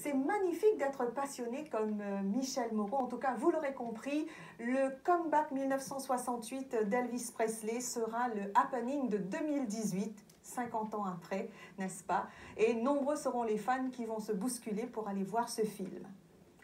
c'est magnifique d'être passionné comme Michel Moreau. En tout cas, vous l'aurez compris, le comeback 1968 d'Elvis Presley sera le happening de 2018, 50 ans après, n'est-ce pas? Et nombreux seront les fans qui vont se bousculer pour aller voir ce film.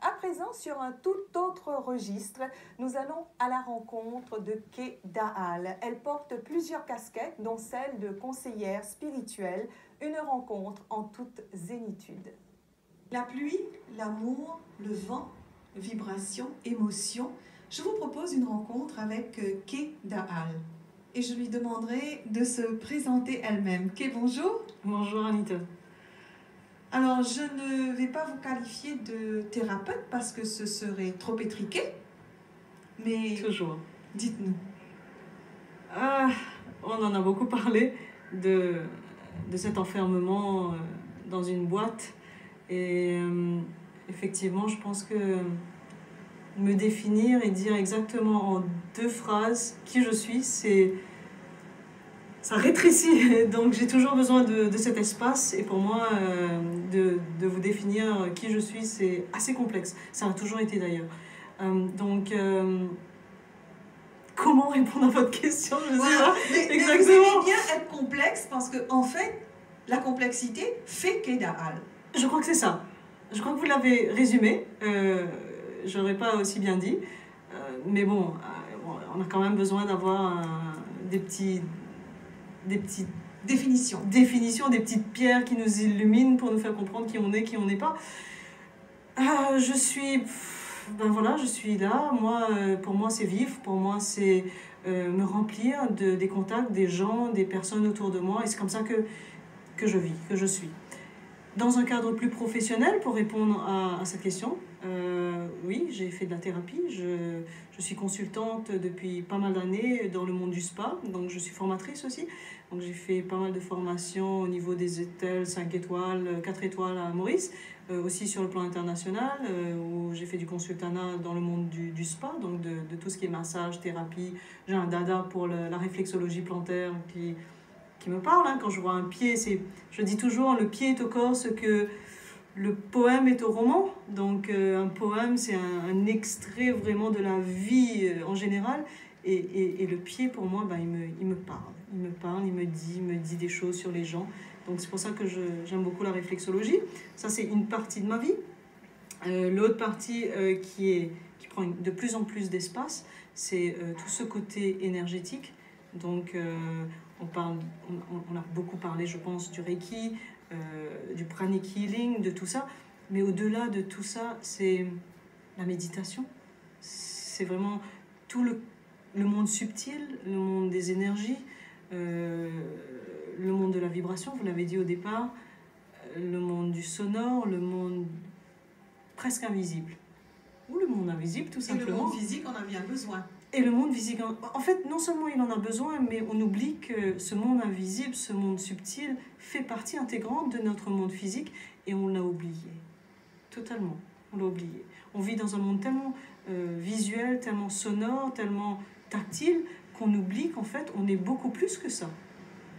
À présent, sur un tout autre registre, nous allons à la rencontre de Kay Da'al. Elle porte plusieurs casquettes, dont celle de conseillère spirituelle, une rencontre en toute zénitude. La pluie, l'amour, le vent, vibration, émotion. Je vous propose une rencontre avec Kay Da'al. Et je lui demanderai de se présenter elle-même. Kay, bonjour. Bonjour Anita. Alors, je ne vais pas vous qualifier de thérapeute parce que ce serait trop étriqué. Mais Toujours. Dites-nous. On en a beaucoup parlé de cet enfermement dans une boîte. Et effectivement, je pense que me définir et dire exactement en 2 phrases qui je suis, ça rétrécit. Donc j'ai toujours besoin de cet espace. Et pour moi, de vous définir qui je suis, c'est assez complexe. Ça a toujours été d'ailleurs. Comment répondre à votre question? Je sais pas. Mais vous aimez bien être complexe parce que, en fait, la complexité fait Kay Da'al. Je crois que c'est ça. Je crois que vous l'avez résumé. J'aurais pas aussi bien dit. Mais bon, on a quand même besoin d'avoir des petites définitions, des petites pierres qui nous illuminent pour nous faire comprendre qui on est, qui on n'est pas. Je suis là. Moi, pour moi, c'est vivre. Pour moi, c'est me remplir des contacts, des gens, des personnes autour de moi. Et c'est comme ça que je vis, que je suis. Dans un cadre plus professionnel, pour répondre à cette question, oui, j'ai fait de la thérapie. Je suis consultante depuis pas mal d'années dans le monde du spa. Donc, je suis formatrice aussi. Donc, j'ai fait pas mal de formations au niveau des hôtels 5 étoiles, 4 étoiles à Maurice. Aussi sur le plan international, où j'ai fait du consultanat dans le monde du spa, donc de tout ce qui est massage, thérapie. J'ai un dada pour la réflexologie plantaire qui me parle. Quand je vois un pied, je dis toujours, le pied est au corps ce que le poème est au roman. Donc un poème, c'est un extrait vraiment de la vie en général. Et le pied, pour moi, il me parle. Il me parle, il me dit des choses sur les gens. Donc c'est pour ça que j'aime beaucoup la réflexologie. Ça, c'est une partie de ma vie. L'autre partie qui prend de plus en plus d'espace, c'est tout ce côté énergétique. Donc on a beaucoup parlé, je pense, du Reiki, du pranic healing, de tout ça. Mais au-delà de tout ça, c'est la méditation. C'est vraiment tout le monde subtil, le monde des énergies, le monde de la vibration, vous l'avez dit au départ, le monde du sonore, le monde presque invisible. Ou le monde invisible, tout simplement. Et le monde physique en a bien besoin. Et le monde physique, en fait, non seulement il en a besoin, mais on oublie que ce monde invisible, ce monde subtil, fait partie intégrante de notre monde physique, et on l'a oublié. Totalement, on l'a oublié. On vit dans un monde tellement visuel, tellement sonore, tellement tactile, qu'on oublie qu'en fait, on est beaucoup plus que ça.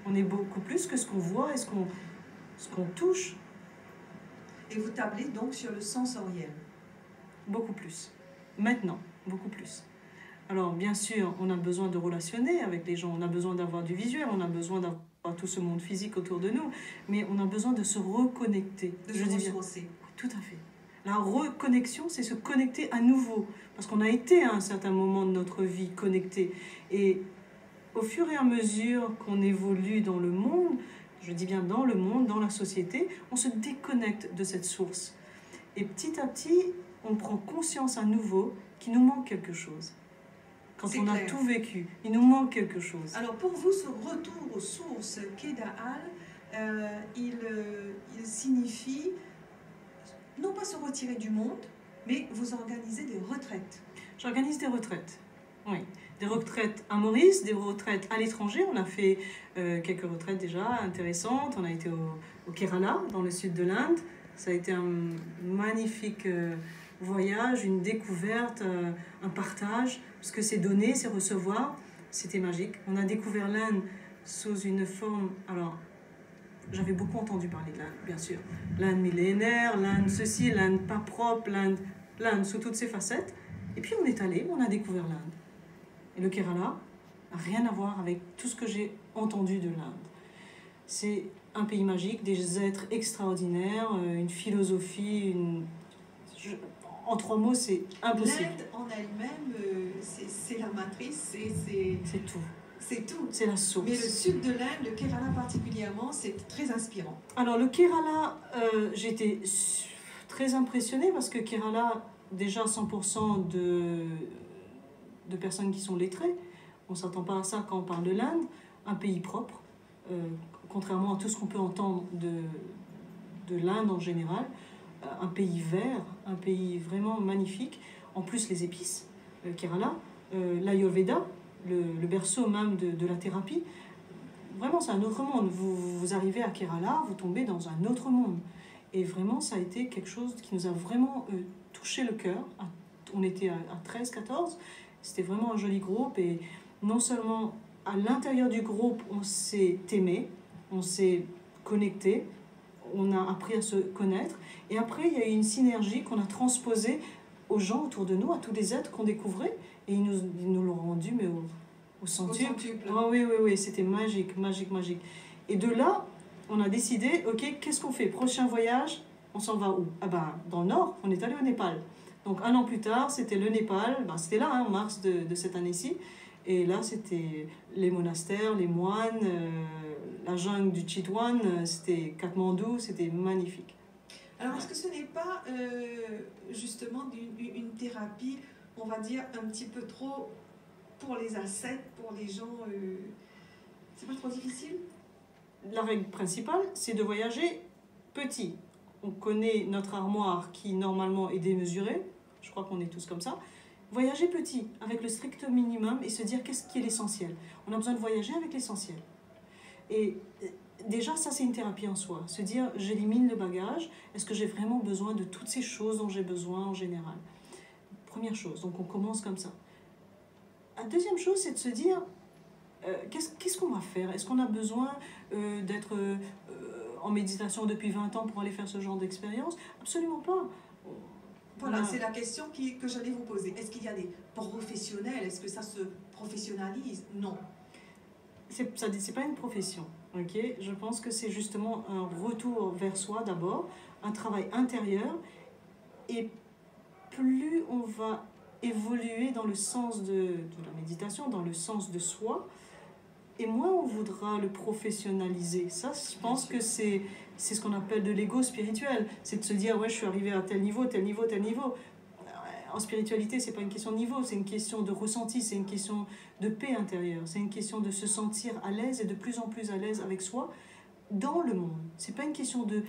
On est beaucoup plus que ce qu'on voit et ce qu'on touche. Et vous tablez donc sur le sensoriel? Beaucoup plus. Maintenant, beaucoup plus. Alors, bien sûr, on a besoin de relationner avec les gens, on a besoin d'avoir du visuel, on a besoin d'avoir tout ce monde physique autour de nous, mais on a besoin de se reconnecter. De se ressourcer. Tout à fait. La reconnexion, c'est se connecter à nouveau, parce qu'on a été à un certain moment de notre vie connecté. Et au fur et à mesure qu'on évolue dans le monde, je dis bien dans le monde, dans la société, on se déconnecte de cette source. Et petit à petit, on prend conscience à nouveau qu'il nous manque quelque chose. Quand on a tout vécu, il nous manque quelque chose. Alors pour vous, ce retour aux sources, Kay Da'al, il signifie non pas se retirer du monde, mais vous organisez des retraites. J'organise des retraites, oui. Des retraites à Maurice, des retraites à l'étranger. On a fait quelques retraites déjà intéressantes. On a été au Kerala, dans le sud de l'Inde. Ça a été un magnifique voyage, une découverte, un partage. Parce que c'est donner, c'est recevoir. C'était magique. On a découvert l'Inde sous une forme j'avais beaucoup entendu parler de l'Inde, bien sûr. L'Inde millénaire, l'Inde ceci, l'Inde pas propre, l'Inde sous toutes ses facettes. Et puis on est allé, on a découvert l'Inde. Et le Kerala n'a rien à voir avec tout ce que j'ai entendu de l'Inde. C'est un pays magique, des êtres extraordinaires, une philosophie, en 3 mots, c'est impossible. L'Inde en elle-même, c'est la matrice, c'est tout. C'est tout. C'est la source. Mais le sud de l'Inde, le Kerala particulièrement, c'est très inspirant. Alors le Kerala, j'étais très impressionnée parce que Kerala, déjà 100% de personnes qui sont lettrées. On ne s'attend pas à ça quand on parle de l'Inde. Un pays propre, contrairement à tout ce qu'on peut entendre de l'Inde en général. Un pays vert, un pays vraiment magnifique. En plus, les épices, Kerala, l'Ayurveda, le berceau même de la thérapie. Vraiment, c'est un autre monde. Vous arrivez à Kerala, vous tombez dans un autre monde. Et vraiment, ça a été quelque chose qui nous a vraiment touché le cœur. On était à 13, 14. C'était vraiment un joli groupe. Et non seulement à l'intérieur du groupe, on s'est aimé, on s'est connecté, on a appris à se connaître. Et après, il y a eu une synergie qu'on a transposée aux gens autour de nous, à tous les êtres qu'on découvrait. Et ils nous l'ont rendu, mais au centuple. Oh, oui, c'était magique, magique, magique. Et de là, on a décidé, ok, qu'est-ce qu'on fait? Prochain voyage, on s'en va où? Ah ben, dans le nord, on est allé au Népal. Donc 1 an plus tard, c'était le Népal. Ben, c'était là, hein, en mars de cette année-ci. Et là, c'était les monastères, les moines, la jungle du Chitwan, c'était Katmandou, c'était magnifique. Alors, est-ce que ce n'est pas justement une thérapie, on va dire, un petit peu trop pour les ascètes, pour les gens... c'est pas trop difficile? La règle principale, c'est de voyager petit. On connaît notre armoire qui, normalement, est démesurée. Je crois qu'on est tous comme ça. Voyager petit, avec le strict minimum, et se dire qu'est-ce qui est l'essentiel. On a besoin de voyager avec l'essentiel. Et déjà, ça, c'est une thérapie en soi. Se dire, j'élimine le bagage. Est-ce que j'ai vraiment besoin de toutes ces choses dont j'ai besoin en général? Première chose, donc on commence comme ça. La deuxième chose, c'est de se dire, qu'est-ce qu'on va faire? Est-ce qu'on a besoin d'être en méditation depuis 20 ans pour aller faire ce genre d'expérience? Absolument pas. Voilà, c'est la question que j'allais vous poser. Est-ce qu'il y a des professionnels? Est-ce que ça se professionnalise? Non. C'est pas une profession. Okay? Je pense que c'est justement un retour vers soi d'abord, un travail intérieur. Et plus on va évoluer dans le sens de la méditation, dans le sens de soi, et moins on voudra le professionnaliser. Ça, je pense que c'est ce qu'on appelle de l'ego spirituel. C'est de se dire, ouais, je suis arrivé à tel niveau, tel niveau, tel niveau. En spiritualité, c'est pas une question de niveau, c'est une question de ressenti, c'est une question de paix intérieure, c'est une question de se sentir à l'aise et de plus en plus à l'aise avec soi dans le monde. C'est pas une question de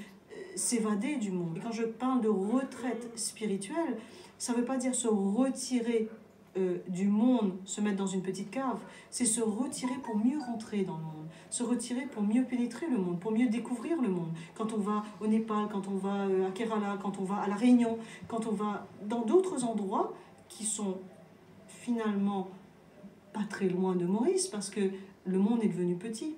s'évader du monde. Et quand je parle de retraite spirituelle, ça veut pas dire se retirer du monde, se mettre dans une petite cave, c'est se retirer pour mieux rentrer dans le monde, se retirer pour mieux pénétrer le monde, pour mieux découvrir le monde. Quand on va au Népal, quand on va à Kerala, quand on va à La Réunion, quand on va dans d'autres endroits qui sont finalement pas très loin de Maurice, parce que le monde est devenu petit.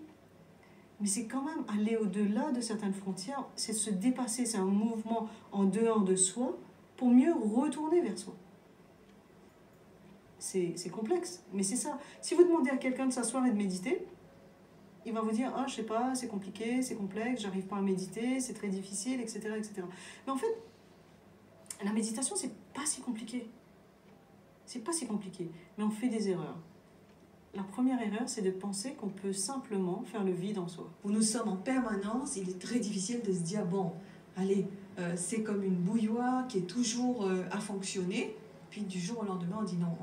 Mais c'est quand même aller au-delà de certaines frontières, c'est se dépasser, c'est un mouvement en dehors de soi pour mieux retourner vers soi. C'est complexe, mais c'est ça. Si vous demandez à quelqu'un de s'asseoir et de méditer, il va vous dire « Ah, je sais pas, c'est compliqué, c'est complexe, j'arrive pas à méditer, c'est très difficile, etc., etc. » Mais en fait, la méditation, c'est pas si compliqué. C'est pas si compliqué, mais on fait des erreurs. La première erreur, c'est de penser qu'on peut simplement faire le vide en soi. Où nous sommes en permanence, il est très difficile de se dire « Bon, allez, c'est comme une bouilloire qui est toujours à fonctionner. » Puis du jour au lendemain, on dit non,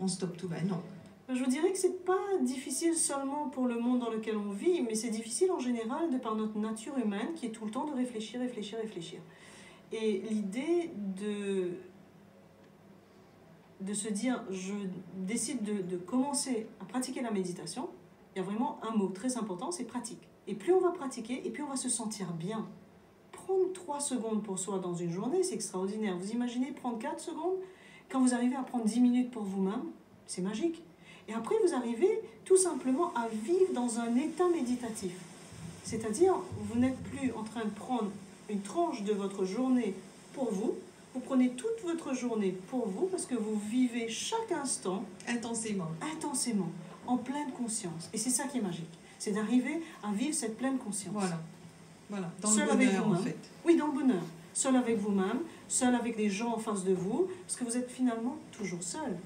on stoppe tout. Ben non. Je vous dirais que c'est pas difficile seulement pour le monde dans lequel on vit, mais c'est difficile en général de par notre nature humaine qui est tout le temps de réfléchir, réfléchir, réfléchir. Et l'idée de se dire, je décide de commencer à pratiquer la méditation, il y a vraiment un mot très important, c'est pratique. Et plus on va pratiquer, et plus on va se sentir bien. Prendre 3 secondes pour soi dans une journée, c'est extraordinaire. Vous imaginez prendre 4 secondes? Quand vous arrivez à prendre 10 minutes pour vous-même, c'est magique. Et après, vous arrivez tout simplement à vivre dans un état méditatif. C'est-à-dire, vous n'êtes plus en train de prendre une tranche de votre journée pour vous. Vous prenez toute votre journée pour vous parce que vous vivez chaque instant Intensément. intensément, en pleine conscience. Et c'est ça qui est magique. C'est d'arriver à vivre cette pleine conscience. Voilà. Voilà. Dans Seul le avec bonheur, en vous-même. fait. Oui, dans le bonheur. Seul avec vous-même, seul avec les gens en face de vous, parce que vous êtes finalement toujours seul.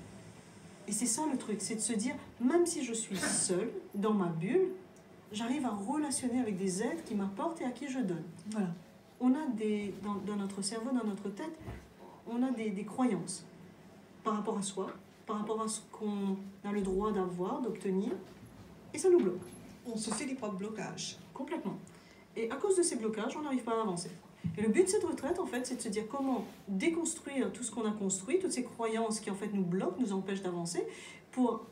Et c'est ça le truc, c'est de se dire, même si je suis seul, dans ma bulle, j'arrive à relationner avec des êtres qui m'apportent et à qui je donne. Voilà. On a dans notre cerveau, dans notre tête, on a des croyances par rapport à soi, par rapport à ce qu'on a le droit d'avoir, d'obtenir, et ça nous bloque On se fait des propres blocages. complètement. Et à cause de ces blocages, on n'arrive pas à avancer. Et le but de cette retraite, en fait, c'est de se dire comment déconstruire tout ce qu'on a construit, toutes ces croyances qui, en fait, nous bloquent, nous empêchent d'avancer, pour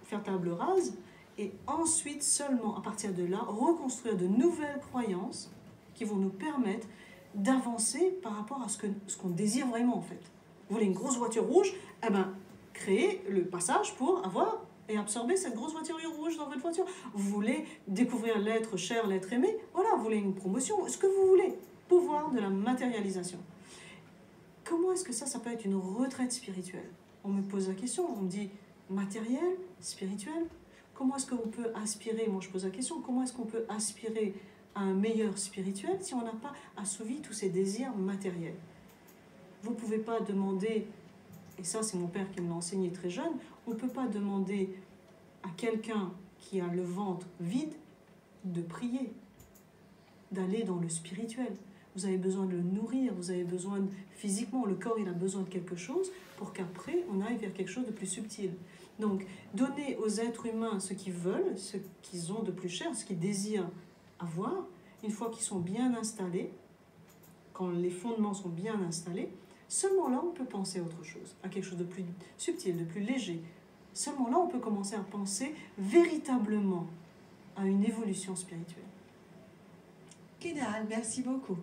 faire table rase, et ensuite, seulement à partir de là, reconstruire de nouvelles croyances qui vont nous permettre d'avancer par rapport à ce qu'on désire vraiment, en fait. Vous voulez une grosse voiture rouge? Eh bien, créez le passage pour avoir et absorber cette grosse voiture rouge dans votre voiture. Vous voulez découvrir l'être cher, l'être aimé? Voilà, vous voulez une promotion, ce que vous voulez. Pouvoir de la matérialisation. Comment est-ce que ça peut être une retraite spirituelle? On me pose la question, on me dit matériel, spirituel. Comment est-ce qu'on peut aspirer, moi je pose la question, comment est-ce qu'on peut aspirer à un meilleur spirituel si on n'a pas assouvi tous ces désirs matériels? Vous ne pouvez pas demander, et ça c'est mon père qui me l'a enseigné très jeune, on ne peut pas demander à quelqu'un qui a le ventre vide de prier, d'aller dans le spirituel. Vous avez besoin de le nourrir, vous avez besoin physiquement, le corps il a besoin de quelque chose pour qu'après on aille vers quelque chose de plus subtil. Donc donner aux êtres humains ce qu'ils veulent, ce qu'ils ont de plus cher, ce qu'ils désirent avoir, une fois qu'ils sont bien installés, quand les fondements sont bien installés, seulement là on peut penser à autre chose, à quelque chose de plus subtil, de plus léger. Seulement là on peut commencer à penser véritablement à une évolution spirituelle. Kénal, merci beaucoup.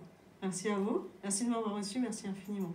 Merci à vous, merci de m'avoir reçu, merci infiniment.